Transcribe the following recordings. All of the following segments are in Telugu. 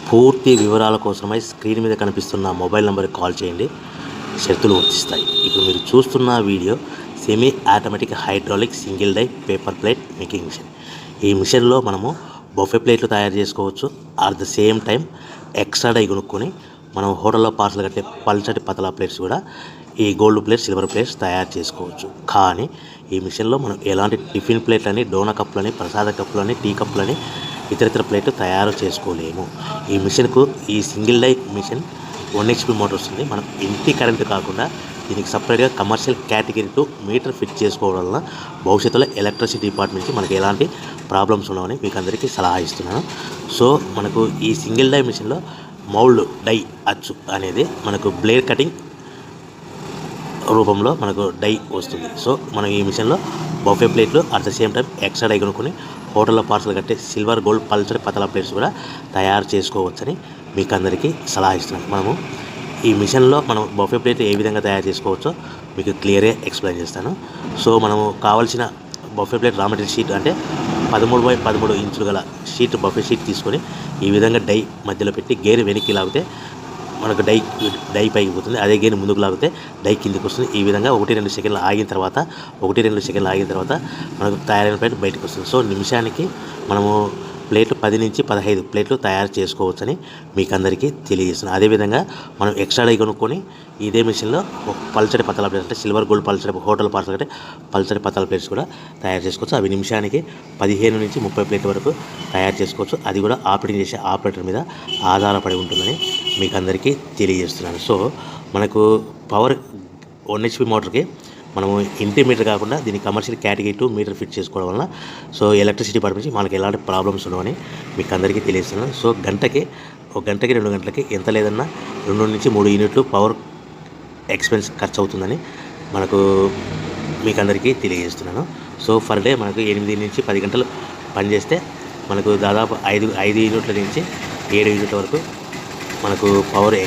పూర్తి వివరాల కోసమై స్క్రీన్ మీద కనిపిస్తున్న మొబైల్ నెంబర్కి కాల్ చేయండి. షరతులు వర్తిస్తాయి. ఇప్పుడు మీరు చూస్తున్న video semi automatic hydraulic single die paper plate making machine. ఈ మిషన్లో మనము బఫే ప్లేట్లు తయారు చేసుకోవచ్చు. At the same time extra die కొనుక్కొని మనం హోటల్లో పార్సల్ కట్టే పల్చటి పతలా ప్లేట్స్ కూడా ఈ గోల్డ్ ప్లేట్స్, సిల్వర్ ప్లేట్స్ తయారు చేసుకోవచ్చు. కానీ ఈ మిషన్లో మనం ఎలాంటి టిఫిన్ ప్లేట్లని, డోనా కప్పులని, ప్రసాద కప్పులని, టీ కప్పులని, ఇతర ప్లేట్లు తయారు చేసుకోలేము. ఈ మిషన్కు ఈ single die machine 1 HP motor వస్తుంది. మనం ఇంటి కరెంటు కాకుండా దీనికి సపరేట్గా కమర్షియల్ కేటగిరీ 2 మీటర్ ఫిట్ చేసుకోవడం వల్ల భవిష్యత్తులో ఎలక్ట్రిసిటీ డిపార్ట్మెంట్ నుంచి మనకి ఎలాంటి ప్రాబ్లమ్స్ ఉండవని మీకు అందరికీ సలహా ఇస్తున్నాను. సో మనకు ఈ సింగిల్ డై మిషన్లో మౌల్డ్ డై అచ్చు అనేది మనకు బ్లేడ్ కటింగ్ రూపంలో మనకు డై వస్తుంది. సో మనం ఈ మిషన్లో బఫే ప్లేట్లు at the same time extra die కొనుక్కొని హోటల్లో పార్సల్ కట్టే సిల్వర్, గోల్డ్, పల్చడి పతలా ప్లేట్స్ కూడా తయారు చేసుకోవచ్చని మీకు అందరికీ సలహా ఇస్తున్నాను. మనము ఈ మిషన్లో మనం బఫే ప్లేట్ ఏ విధంగా తయారు చేసుకోవచ్చో మీకు క్లియర్గా ఎక్స్ప్లెయిన్ చేస్తాను. సో మనము కావాల్సిన buffet plate raw material sheet అంటే 13x13 ఇంచులు గల షీట్, బఫే షీట్ తీసుకొని ఈ విధంగా డై మధ్యలో పెట్టి గేర్ వెనక్కి లాగితే మనకు డై పైకి పోతుంది. అదే గేర్ ముందుకు లాగితే డై కిందికి వస్తుంది. ఈ విధంగా 1-2 సెకండ్లు ఆగిన తర్వాత మనకు తయారైన ప్లేట్ బయటకు వస్తుంది. సో నిమిషానికి మనము ప్లేట్లు 10 నుంచి 15 ప్లేట్లు తయారు చేసుకోవచ్చని మీకు అందరికీ తెలియజేస్తున్నాను. అదేవిధంగా మనం ఎక్స్ట్రా డై కొనుక్కొని ఇదే మిషన్లో పల్చడి పతలా ప్లేట్స్ అంటే సిల్వర్, గోల్డ్, పల్చడి హోటల్ పార్సల్ అంటే పల్చడి పతలా ప్లేట్స్ కూడా తయారు చేసుకోవచ్చు. అవి నిమిషానికి 15 నుంచి 30 ప్లేట్ల వరకు తయారు చేసుకోవచ్చు. అది కూడా ఆపరేటింగ్ చేసే ఆపరేటర్ మీద ఆధారపడి ఉంటుందని మీకు అందరికీ తెలియజేస్తున్నాను. సో మనకు పవర్ 1 HP మోటార్కి మనము ఇంటి మీటర్ కాకుండా దీన్ని కమర్షియల్ కేటగిరీ 2 మీటర్ ఫిట్ చేసుకోవడం వల్ల సో ఎలక్ట్రిసిటీ డిపార్ట్మెంట్ నుంచి మనకి ఎలాంటి ప్రాబ్లమ్స్ ఉండవని మీకు అందరికీ తెలియజేస్తున్నాను. సో ఒక గంటకి 2 గంటలకి ఎంత లేదన్నా 2 నుంచి 3 యూనిట్లు పవర్ ఎక్స్పెన్స్ ఖర్చు అవుతుందని మీకు అందరికీ తెలియజేస్తున్నాను. సో ఫర్ డే మనకు 8 నుంచి 10 గంటలు పనిచేస్తే మనకు దాదాపు 5 యూనిట్ల నుంచి 7 యూనిట్ల వరకు మనకు పవర్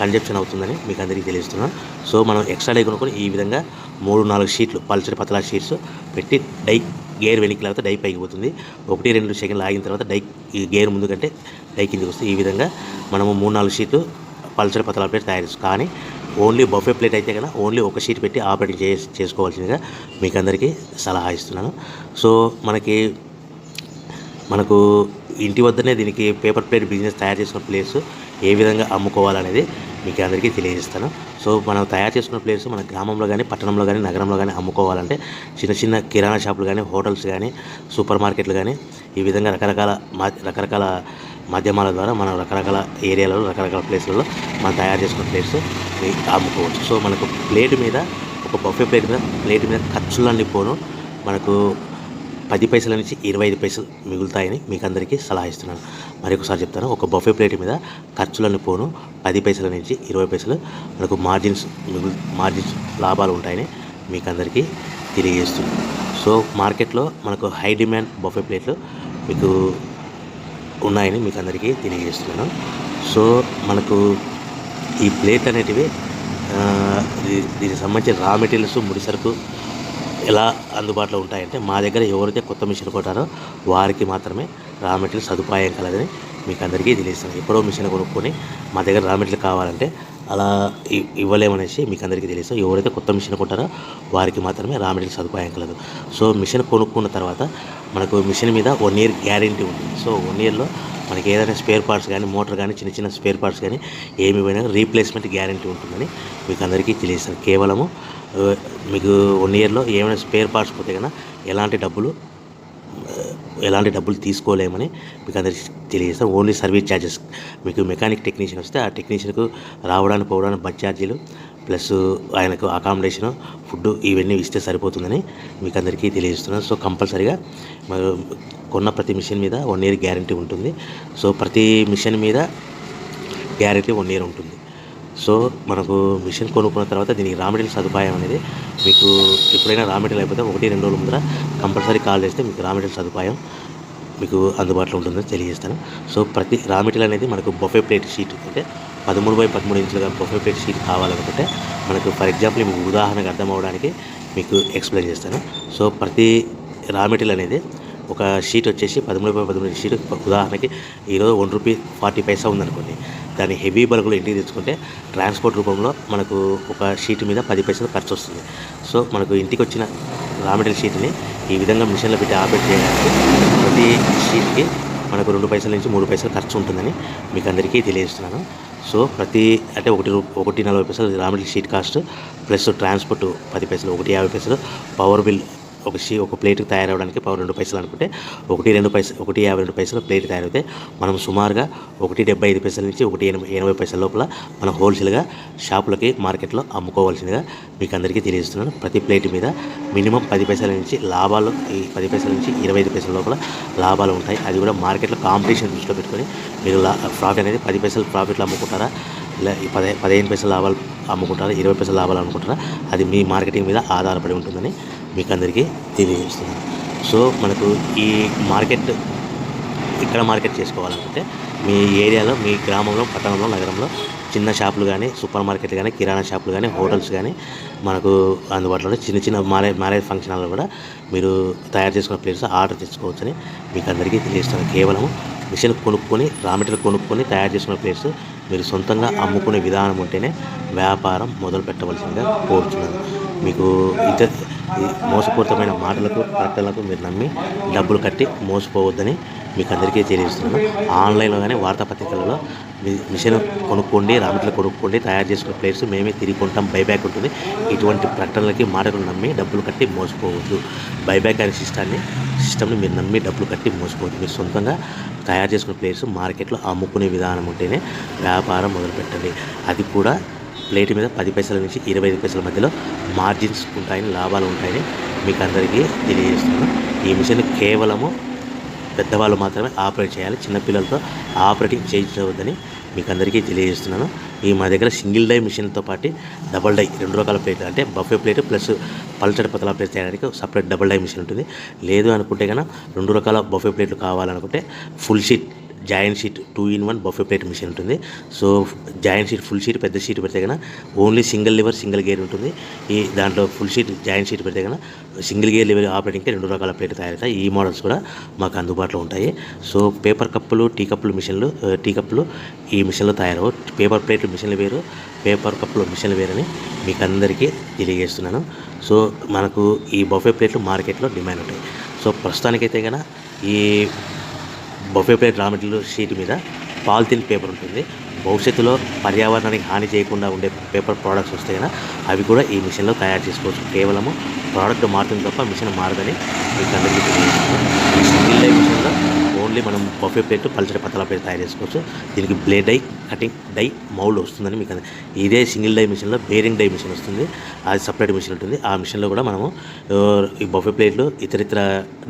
కన్జప్షన్ అవుతుందని మీకు అందరికీ తెలియజేస్తున్నాను. సో మనం ఎక్స్ట్రా డై కొనుక్కొని ఈ విధంగా 3-4 షీట్లు పల్చడి పతలా షీట్స్ పెట్టి డై గేర్ వెనక్కి లాగితే డై పైకి పోతుంది. 1-2 సెకండ్లు ఆగిన తర్వాత ఈ గేర్ ముందు కంటే డై కిందికి వస్తుంది. ఈ విధంగా మనము 3-4 షీట్లు పల్చడి పతలా ప్లేట్ తయారు చేస్తాం. కానీ ఓన్లీ బఫే ప్లేట్ అయితే కనుక ఓన్లీ ఒక షీట్ పెట్టి ఆపరేటింగ్ చేసుకోవాల్సిందిగా మీకు అందరికీ సలహా ఇస్తున్నాను. సో మనకు ఇంటి వద్దనే దీనికి పేపర్ ప్లేట్ బిజినెస్ తయారు చేసుకున్న ప్లేస్ ఏ విధంగా అమ్ముకోవాలనేది మీకు అందరికీ తెలియజేస్తాను. సో మనం తయారు చేసుకున్న ప్లేస్ మన గ్రామంలో కానీ, పట్టణంలో కానీ, నగరంలో కానీ అమ్ముకోవాలంటే చిన్న కిరాణా షాపులు కానీ, హోటల్స్ కానీ, సూపర్ మార్కెట్లు కానీ ఈ విధంగా రకరకాల మాధ్యమాల ద్వారా మనం రకరకాల ఏరియాలలో, రకరకాల ప్లేస్లలో మనం తయారు చేసుకున్న ప్లేట్స్ అమ్ముకోవచ్చు. సో మనకు ప్లేట్ మీద ఒక బఫే ప్లేట్ మీద ఖర్చులన్నీ పోను మనకు 10 పైసల నుంచి 25 పైసలు మిగులుతాయని మీకు అందరికీ సలహా ఇస్తున్నాను. మరొకసారి చెప్తాను. ఒక బఫే ప్లేట్ మీద ఖర్చులను పోను 10 పైసల నుంచి 20 పైసలు మనకు మార్జిన్స్ లాభాలు ఉంటాయని మీకు అందరికీ తెలియజేస్తున్నాను. సో మార్కెట్లో మనకు హై డిమాండ్ బఫే ప్లేట్లు మీకు ఉన్నాయని మీకు అందరికీ తెలియజేస్తున్నాను. సో మనకు ఈ ప్లేట్ అనేటివి దీనికి సంబంధించిన రా మెటీరియల్స్, ముడిసరుకు ఎలా అందుబాటులో ఉంటాయంటే మా దగ్గర ఎవరైతే కొత్త మిషన్ కొట్టారో వారికి మాత్రమే రా మెటీరియల్ సదుపాయం కలదని మీకు అందరికీ తెలియజేస్తాను. ఎప్పుడో మిషన్ కొనుక్కొని మా దగ్గర రా మెటీరియల్ కావాలంటే అలా ఇవ్వలేమనేసి మీకు అందరికీ తెలియదు. ఎవరైతే కొత్త మిషన్ కొంటారో వారికి మాత్రమే రా మెటీరియల్ సదుపాయం కలదు. సో మిషన్ కొనుక్కున్న తర్వాత మనకు మిషన్ మీద 1 ఇయర్ గ్యారెంటీ ఉంటుంది. సో 1 ఇయర్లో మనకి ఏదైనా స్పేర్ పార్ట్స్ కానీ, మోటార్ కానీ, చిన్న స్పేర్ పార్ట్స్ కానీ ఏమి పోయినా రీప్లేస్మెంట్ గ్యారెంటీ ఉంటుందని మీకు అందరికీ తెలియజేస్తాను. కేవలము మీకు 1 ఇయర్లో ఏమైనా స్పేర్ పార్ట్స్ పోతే కన్నా ఎలాంటి డబ్బులు తీసుకోలేమని మీకు అందరికీ తెలియజేస్తాం. ఓన్లీ సర్వీస్ ఛార్జెస్ మీకు మెకానిక్ టెక్నీషియన్ వస్తే ఆ టెక్నీషియన్కు రావడానికి పోవడానికి బస్ ఛార్జీలు ప్లస్ ఆయనకు అకామిడేషను, ఫుడ్ ఇవన్నీ ఇస్తే సరిపోతుందని మీకు అందరికీ తెలియజేస్తున్నాను. సో కంపల్సరీగా కొన్న ప్రతి మిషన్ మీద 1 ఇయర్ గ్యారెంటీ ఉంటుంది. సో ప్రతి మిషన్ మీద గ్యారెంటీ 1 ఇయర్ ఉంటుంది. సో మనకు మిషన్ కొనుక్కున్న తర్వాత దీనికి రా మెటీరియల్ సదుపాయం అనేది మీకు ఎప్పుడైనా రా మెటీరియల్ అయిపోతే 1-2 రోజుల ముందర కంపల్సరీ కాల్ చేస్తే మీకు రా మెటీరియల్ సదుపాయం మీకు అందుబాటులో ఉంటుందని తెలియజేస్తాను. సో ప్రతి రా మెటీరియల్ అనేది మనకు బఫే ప్లేట్ షీట్ అంటే 13x13 ఇంచులుగా బఫే ప్లేట్ షీట్ కావాలనుకుంటే మనకు ఫర్ ఎగ్జాంపుల్ మీకు ఉదాహరణకు అర్థం అవ్వడానికి మీకు ఎక్స్ప్లెయిన్ చేస్తాను. సో ప్రతి రా మెటీరియల్ అనేది ఒక షీట్ వచ్చేసి 13 షీట్ ఉదాహరణకి ఈరోజు ₹1.40 ఉందనుకోండి. దాన్ని హెవీ బల్క్లో ఇంటికి తెచ్చుకుంటే ట్రాన్స్పోర్ట్ రూపంలో మనకు ఒక షీట్ మీద 10 పైసలు ఖర్చు వస్తుంది. సో మనకు ఇంటికి వచ్చిన రా మెటీరియల్ షీట్ని ఈ విధంగా మిషన్లో పెట్టి ఆపరేట్ చేయడానికి ప్రతి షీట్కి మనకు 2 పైసల నుంచి 3 పైసలు ఖర్చు ఉంటుందని మీకు అందరికీ తెలియజేస్తున్నాను. సో ప్రతి అంటే 1.40 raw material sheet cost plus transport 10 పైసలు, 1.50 పవర్ బిల్ ఒక ప్లేట్కి తయారవడానికి పవర్ 2 పైసలు అనుకుంటే 1.52 ప్లేట్ తయారైతే మనం సుమారుగా 1.75 నుంచి 1.80 లోపల మనం హోల్సేల్గా షాపులకి మార్కెట్లో అమ్ముకోవాల్సిందిగా మీకు అందరికీ తెలియజేస్తున్నాను. ప్రతి ప్లేట్ మీద మినిమం 10 పైసల నుంచి లాభాలు, ఈ 10 పైసల నుంచి 25 పైసల లోపల లాభాలు ఉంటాయి. అది కూడా మార్కెట్లో కాంపిటీషన్ దృష్టిలో పెట్టుకొని మీరు ప్రాఫిట్ అనేది 10 పైసలు ప్రాఫిట్లో అమ్ముకుంటారా, ఇలా 15 పైసల లాభాలు అమ్ముకుంటారా, 20 పైసల లాభాలు అమ్ముకుంటారా, అది మీ మార్కెటింగ్ మీద ఆధారపడి ఉంటుందని మీకు అందరికీ తెలియజేస్తున్నాను. సో మనకు ఈ ఇక్కడ మార్కెట్ చేసుకోవాలనుకుంటే మీ ఏరియాలో, మీ గ్రామంలో, పట్టణంలో, నగరంలో చిన్న షాపులు కానీ, సూపర్ మార్కెట్లు కానీ, కిరాణా షాపులు కానీ, హోటల్స్ కానీ మనకు అందుబాటులో చిన్న మ్యారేజ్ ఫంక్షన్ హాల్లో కూడా మీరు తయారు చేసుకున్న ప్లేట్స్ ఆర్డర్ తెచ్చుకోవచ్చని మీకు అందరికీ తెలియజేస్తున్నాను. కేవలం మిషన్ కొనుక్కొని, రా మెటీరియల్ కొనుక్కొని తయారు చేసుకున్న ప్లేట్స్ మీరు సొంతంగా అమ్ముకునే విధానం ఉంటేనే వ్యాపారం మొదలు పెట్టవలసిందిగా కోరుతున్నాను. మీకు మోసపూరితమైన మాటలకు, ప్రకటనలకు మీరు నమ్మి డబ్బులు కట్టి మోసపోవద్దని మీకు అందరికీ తెలియజేస్తున్నాను. ఆన్లైన్లో కానీ వార్తాపత్రికలలో మిషన్ కొనుక్కోండి, రా మెటీరియల్ కొనుక్కోండి, తయారు చేసుకున్న ప్లేట్స్ మేమే తిరిగి కొంటాం, బైబ్యాక్ ఉంటుంది. ఇటువంటి ప్రకటనలకి, మాటలు నమ్మి డబ్బులు కట్టి మోసపోవద్దు. బైబ్యాక్ అనే సిస్టమ్ని మీరు నమ్మి డబ్బులు కట్టి మోసపోవద్దు. మీరు సొంతంగా తయారు చేసుకున్న ప్లేట్స్ మార్కెట్లో అమ్ముకునే విధానం ఉంటేనే వ్యాపారం మొదలుపెట్టండి. అది కూడా ప్లేట్ మీద 10 పైసల నుంచి 25 పైసల మధ్యలో మార్జిన్స్ ఉంటాయని, లాభాలు ఉంటాయని మీకు అందరికీ తెలియజేస్తున్నాను. ఈ మిషన్ కేవలము పెద్దవాళ్ళు మాత్రమే ఆపరేట్ చేయాలి, చిన్నపిల్లలతో ఆపరేటింగ్ చేయించవద్దని మీకు అందరికీ తెలియజేస్తున్నాను. మా దగ్గర సింగిల్ డై మిషన్తో పాటు డబల్ డై 2 రకాల ప్లేట్లు, అంటే బఫే ప్లేట్ ప్లస్ పల్చడి పతలా ప్లేట్ చేయడానికి సపరేట్ డబల్ డై మిషన్ ఉంటుంది. లేదు అనుకుంటే కనుక 2 రకాల బఫే ప్లేట్లు కావాలనుకుంటే full sheet joint sheet 2-in-1 buffet plate machine ఉంటుంది. So joint sheet, full sheet పెద్ద షీట్ పెడితే కనుక only single lever, single gear ఉంటుంది. దాంట్లో ఫుల్ షీట్ జాయింట్ షీట్ పెడితే కనుక సింగిల్ గేర్ లివర్ ఆపరేటింగ్కి 2 రకాల ప్లేట్ తయారవుతాయి. ఈ మోడల్స్ కూడా మాకు అందుబాటులో ఉంటాయి. సో పేపర్ కప్పులు, టీ కప్పులు ఈ మిషన్లో తయారవు. పేపర్ ప్లేట్లు మిషన్లు వేరు, పేపర్ కప్పులు మిషన్లు వేరని మీకు అందరికీ తెలియజేస్తున్నాను. సో మనకు ఈ బఫే ప్లేట్లు మార్కెట్లో డిమాండ్ ఉంటాయి. సో ప్రస్తుతానికైతే కనుక ఈ buffet plate raw material sheet మీద పాలిథిన్ పేపర్ ఉంటుంది. భవిష్యత్తులో పర్యావరణానికి హాని చేయకుండా ఉండే పేపర్ ప్రోడక్ట్స్ వస్తాయి కదా, అవి కూడా ఈ మిషన్లో తయారు చేసుకోవచ్చు. కేవలము ప్రోడక్ట్ మారుతుంది తప్ప మిషన్ మారదని మీకు అందరికీ తెలియజేస్తున్నాను. ఈ సింగిల్ డై మిషన్లో ఓన్లీ మనం బఫే ప్లేట్, పల్చడి పతలా ప్లేట్ తయారు చేసుకోవచ్చు. దీనికి blade die, cutting die, mould వస్తుందని మీకు ఇదే సింగిల్ డై మిషన్లో బేరింగ్ డై మిషన్ వస్తుంది. అది సపరేట్ మిషన్ ఉంటుంది. ఆ మిషన్లో కూడా మనము ఈ బఫే ప్లేట్లు, ఇతరితర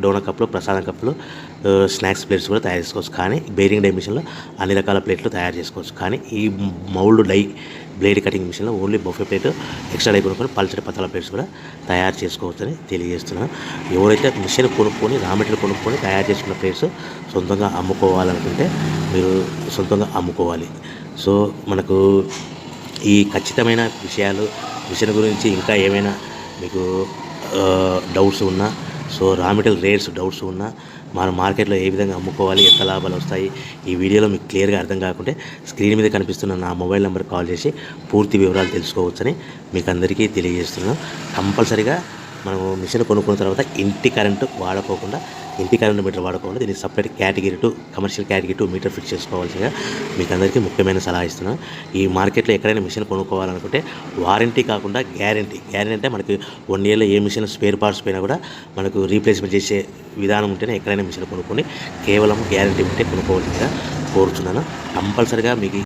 డోనా కప్పులు, ప్రసాదం కప్పులు, స్నాక్స్ ప్లేట్స్ కూడా తయారు చేసుకోవచ్చు. కానీ బేరింగ్ డై మిషన్లో అన్ని రకాల ప్లేట్లు తయారు చేసుకోవచ్చు. కానీ ఈ మౌల్డ్ డై బ్లేడ్ కటింగ్ మిషన్లో only buffet plate, extra die కొనుక్కొని పల్చడి పతలా ప్లేట్స్ కూడా తయారు చేసుకోవచ్చని తెలియజేస్తున్నాను. ఎవరైతే మిషన్ కొనుక్కొని, రా మెటీరియల్ కొనుక్కొని తయారు చేసుకున్న ప్లేట్స్ సొంతంగా అమ్ముకోవాలనుకుంటే మీరు సొంతంగా అమ్ముకోవాలి. సో మనకు ఈ ఖచ్చితమైన విషయాలు, మిషన్ గురించి ఇంకా ఏమైనా మీకు డౌట్స్ ఉన్నా, so raw material rates doubts ఉన్నా, మన మార్కెట్లో ఏ విధంగా అమ్ముకోవాలి, ఎంత లాభాలు వస్తాయి, ఈ వీడియోలో మీకు క్లియర్గా అర్థం కాకుంటే స్క్రీన్ మీద కనిపిస్తున్న నా మొబైల్ నెంబర్ కాల్ చేసి పూర్తి వివరాలు తెలుసుకోవచ్చని మీకు అందరికీ తెలియజేస్తున్నాను. కంపల్సరీగా మనము మిషన్ కొనుక్కున్న తర్వాత ఇంటి కరెంటు మీటర్ వాడకుండా దీనికి separate category 2 commercial category 2 meter fix చేసుకోవాల్సిందిగా మీకు అందరికీ ముఖ్యమైన సలహా ఇస్తున్నాను. ఈ మార్కెట్లో ఎక్కడైనా మిషన్ కొనుక్కోవాలనుకుంటే వారంటీ కాకుండా గ్యారంటీ అంటే మనకి 1 yearలో ఏ మిషన్ స్పేర్ పార్ట్స్ పోయినా కూడా మనకు రీప్లేస్మెంట్ చేసే విధానం ఉంటేనే ఎక్కడైనా మిషన్ కొనుక్కొని కేవలం గ్యారంటీ ఉంటే కొనుక్కోవాల్సిందిగా కోరుతున్నాను. కంపల్సరీగా మీకు